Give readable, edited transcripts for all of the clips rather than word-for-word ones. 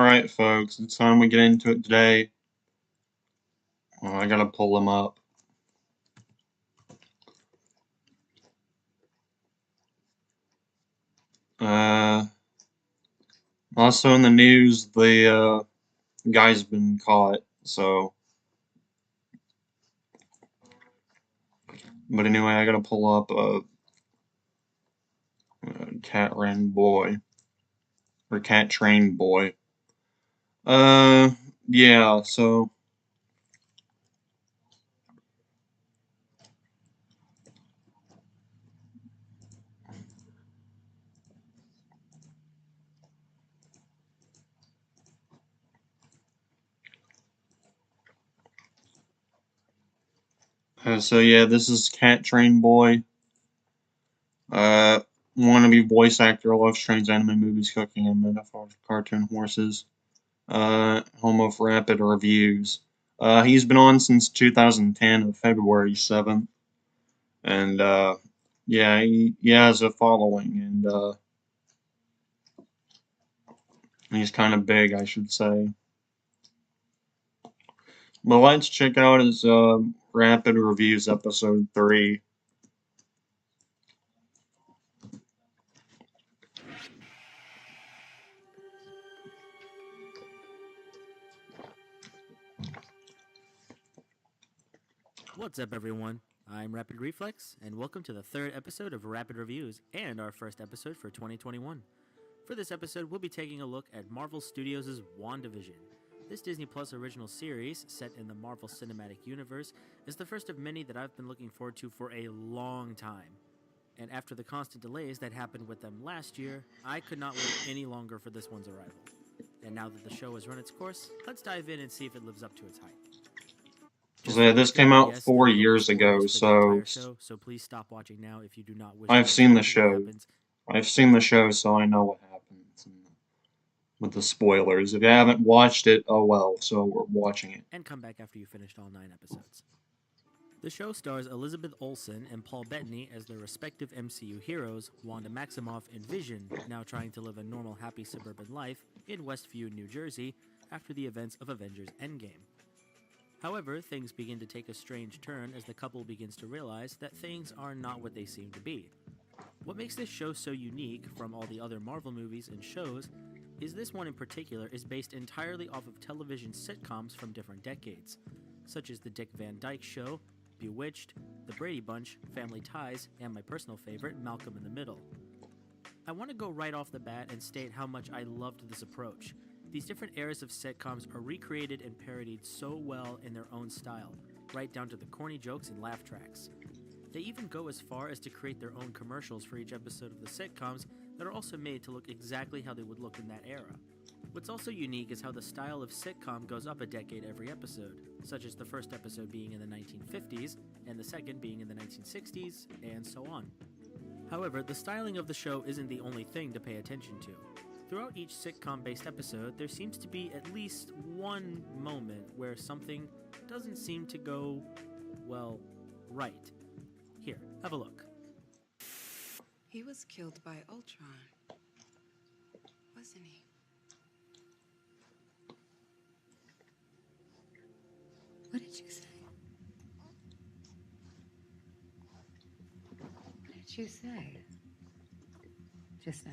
Alright, folks, it's time we get into it today. I gotta pull them up. Also in the news, the guy's been caught, so. But anyway, I gotta pull up Cattrainboy. Or Cattrainboy. Yeah, so. So yeah, this is Cattrainboy. Wannabe voice actor, loves trains, anime, movies, cooking, and metaphors, cartoon horses. Home of Rapid Reviews. He's been on since 2010, of February 7th. And, yeah, he has a following, and, he's kind of big, I should say. But let's check out his, Rapid Reviews episode 3. What's up, everyone? I'm Rapid Reflex, and welcome to the third episode of Rapid Reviews and our first episode for 2021. For this episode, we'll be taking a look at Marvel Studios' WandaVision. This Disney Plus original series, set in the Marvel Cinematic Universe, is the first of many that I've been looking forward to for a long time. And after the constant delays that happened with them last year, I could not wait any longer for this one's arrival. And now that the show has run its course, let's dive in and see if it lives up to its hype. So yeah, this came out 4 years ago, so please stop watching now if you do not wish I've seen the show. I've seen the show, so I know what happens with the spoilers. If you haven't watched it, oh well, so we're watching it. And come back after you finished all 9 episodes. The show stars Elizabeth Olsen and Paul Bettany as their respective MCU heroes, Wanda Maximoff and Vision, now trying to live a normal, happy suburban life in Westview, New Jersey, after the events of Avengers Endgame. However, things begin to take a strange turn as the couple begins to realize that things are not what they seem to be. What makes this show so unique from all the other Marvel movies and shows is this one in particular is based entirely off of television sitcoms from different decades, such as The Dick Van Dyke Show, Bewitched, The Brady Bunch, Family Ties, and my personal favorite, Malcolm in the Middle. I want to go right off the bat and state how much I loved this approach. These different eras of sitcoms are recreated and parodied so well in their own style, right down to the corny jokes and laugh tracks. They even go as far as to create their own commercials for each episode of the sitcoms that are also made to look exactly how they would look in that era. What's also unique is how the style of sitcom goes up a decade every episode, such as the first episode being in the 1950s, and the second being in the 1960s, and so on. However, the styling of the show isn't the only thing to pay attention to. Throughout each sitcom-based episode, there seems to be at least one moment where something doesn't seem to go, well, right. Here, have a look. He was killed by Ultron, wasn't he? What did you say? What did you say? Just now.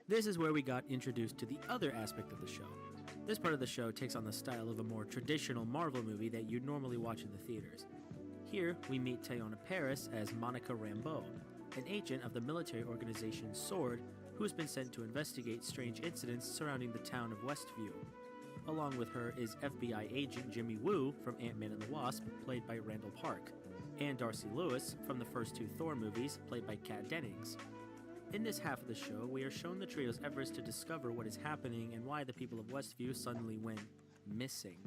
This is where we got introduced to the other aspect of the show. This part of the show takes on the style of a more traditional Marvel movie that you'd normally watch in the theaters. Here, we meet Teyonah Parris as Monica Rambeau, an agent of the military organization SWORD, who has been sent to investigate strange incidents surrounding the town of Westview. Along with her is FBI agent Jimmy Woo from Ant-Man and the Wasp, played by Randall Park, and Darcy Lewis from the first 2 Thor movies, played by Kat Dennings. In this half of the show, we are shown the trio's efforts to discover what is happening and why the people of Westview suddenly went missing.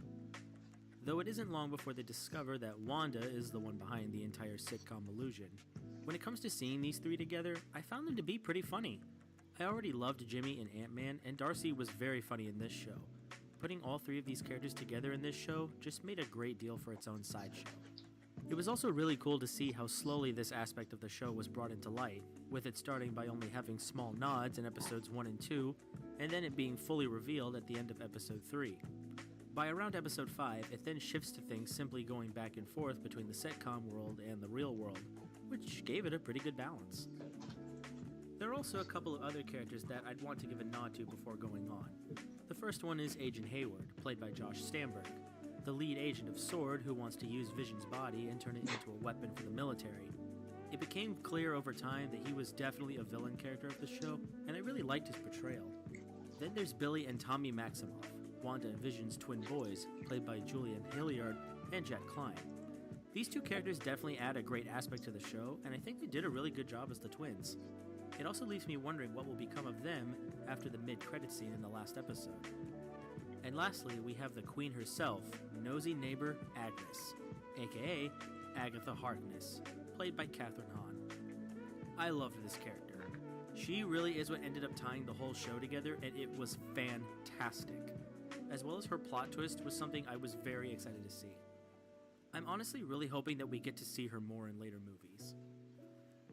Though it isn't long before they discover that Wanda is the one behind the entire sitcom illusion. When it comes to seeing these 3 together, I found them to be pretty funny. I already loved Jimmy in Ant-Man, and Darcy was very funny in this show. Putting all 3 of these characters together in this show just made a great deal for its own sideshow. It was also really cool to see how slowly this aspect of the show was brought into light, with it starting by only having small nods in episodes 1 and 2, and then it being fully revealed at the end of episode 3. By around episode 5, it then shifts to things simply going back and forth between the sitcom world and the real world, which gave it a pretty good balance. There are also a couple of other characters that I'd want to give a nod to before going on. The first one is Agent Hayward, played by Josh Stamberg, the lead agent of S.W.O.R.D. who wants to use Vision's body and turn it into a weapon for the military. It became clear over time that he was definitely a villain character of the show, and I really liked his portrayal. Then there's Billy and Tommy Maximoff, Wanda and Vision's twin boys, played by Julian Hilliard and Jack Klein. These two characters definitely add a great aspect to the show, and I think they did a really good job as the twins. It also leaves me wondering what will become of them after the mid-credit scene in the last episode. And lastly, we have the queen herself, nosy neighbor Agnes, aka Agatha Harkness, played by Catherine Hahn. I loved this character. She really is what ended up tying the whole show together, and it was fantastic. As well as her plot twist was something I was very excited to see. I'm honestly really hoping that we get to see her more in later movies.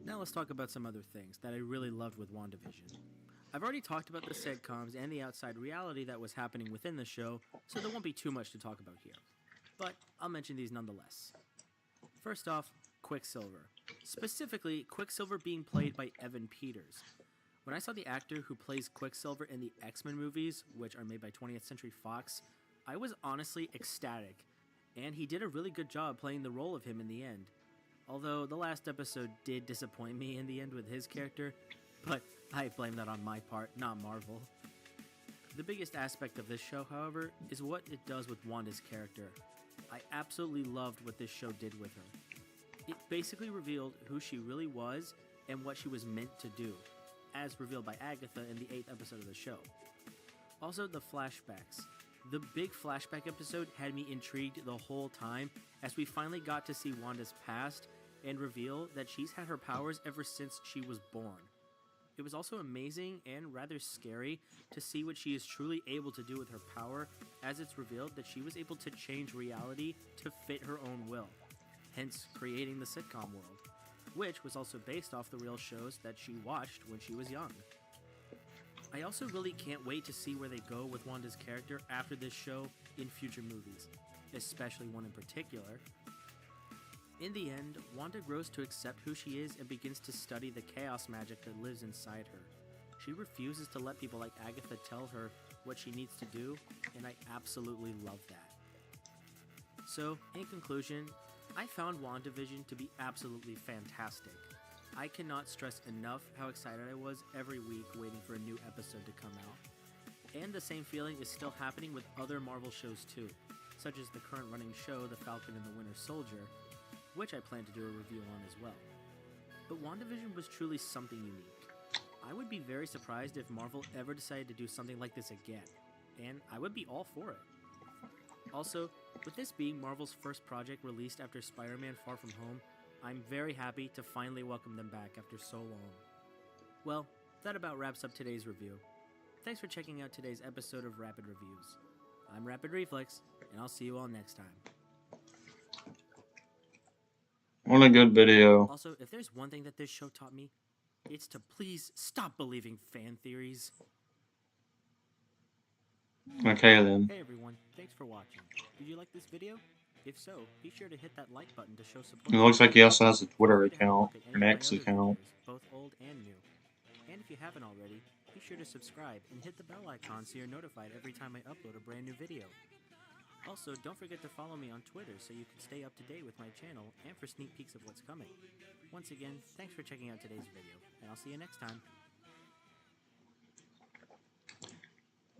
Now let's talk about some other things that I really loved with WandaVision. I've already talked about the sitcoms and the outside reality that was happening within the show, so there won't be too much to talk about here. But I'll mention these nonetheless. First off, Quicksilver. Specifically, Quicksilver being played by Evan Peters. When I saw the actor who plays Quicksilver in the X-Men movies, which are made by 20th Century Fox, I was honestly ecstatic, and he did a really good job playing the role of him in the end. Although the last episode did disappoint me in the end with his character, but I blame that on my part, not Marvel. The biggest aspect of this show, however, is what it does with Wanda's character. I absolutely loved what this show did with her. It basically revealed who she really was and what she was meant to do, as revealed by Agatha in the 8th episode of the show. Also, the flashbacks. The big flashback episode had me intrigued the whole time, as we finally got to see Wanda's past and reveal that she's had her powers ever since she was born. It was also amazing and rather scary to see what she is truly able to do with her power, as it's revealed that she was able to change reality to fit her own will, hence creating the sitcom world, which was also based off the real shows that she watched when she was young. I also really can't wait to see where they go with Wanda's character after this show in future movies, especially one in particular. In the end, Wanda grows to accept who she is and begins to study the chaos magic that lives inside her. She refuses to let people like Agatha tell her what she needs to do, and I absolutely love that. So, in conclusion, I found WandaVision to be absolutely fantastic. I cannot stress enough how excited I was every week waiting for a new episode to come out. And the same feeling is still happening with other Marvel shows too, such as the current running show The Falcon and the Winter Soldier, which I plan to do a review on as well. But WandaVision was truly something unique. I would be very surprised if Marvel ever decided to do something like this again, and I would be all for it. Also, with this being Marvel's first project released after Spider-Man Far From Home, I'm very happy to finally welcome them back after so long. Well, that about wraps up today's review. Thanks for checking out today's episode of Rapid Reviews. I'm Rapid Reflex, and I'll see you all next time. What a good video. Also, if there's one thing that this show taught me, it's to please stop believing fan theories. Okay then. Hey everyone, thanks for watching. Did you like this video? If so, be sure to hit that like button to show support. It looks like he also has a Twitter Feel free to have a account, look at an any of my X other account. videos, both old and new. And if you haven't already, be sure to subscribe and hit the bell icon so you're notified every time I upload a brand new video. Also, don't forget to follow me on Twitter so you can stay up to date with my channel and for sneak peeks of what's coming. Once again, thanks for checking out today's video, and I'll see you next time.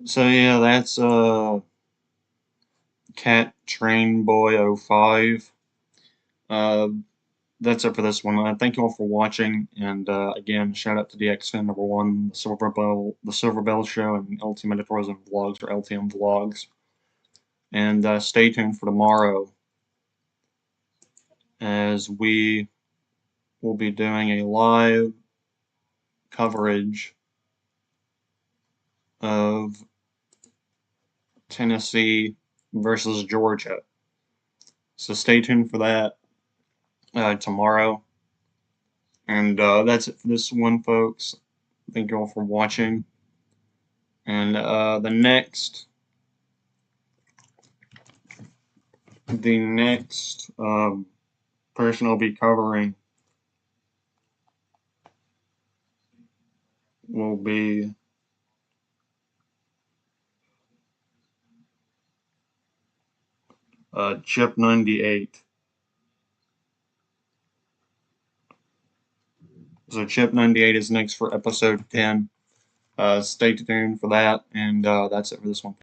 So yeah, that's Cattrainboy05. That's it for this one. Thank you all for watching, and again, shout out to DXFan #1, the Silver Bell Show, and Ultimate Tourism Vlogs, or LTM Vlogs. And stay tuned for tomorrow, as we will be doing a live coverage of Tennessee versus Georgia. So stay tuned for that. tomorrow. And that's it for this one, folks. Thank you all for watching. And the next person I'll be covering will be Chip 98. So Chip 98 is next for episode 10. Stay tuned for that, and that's it for this one.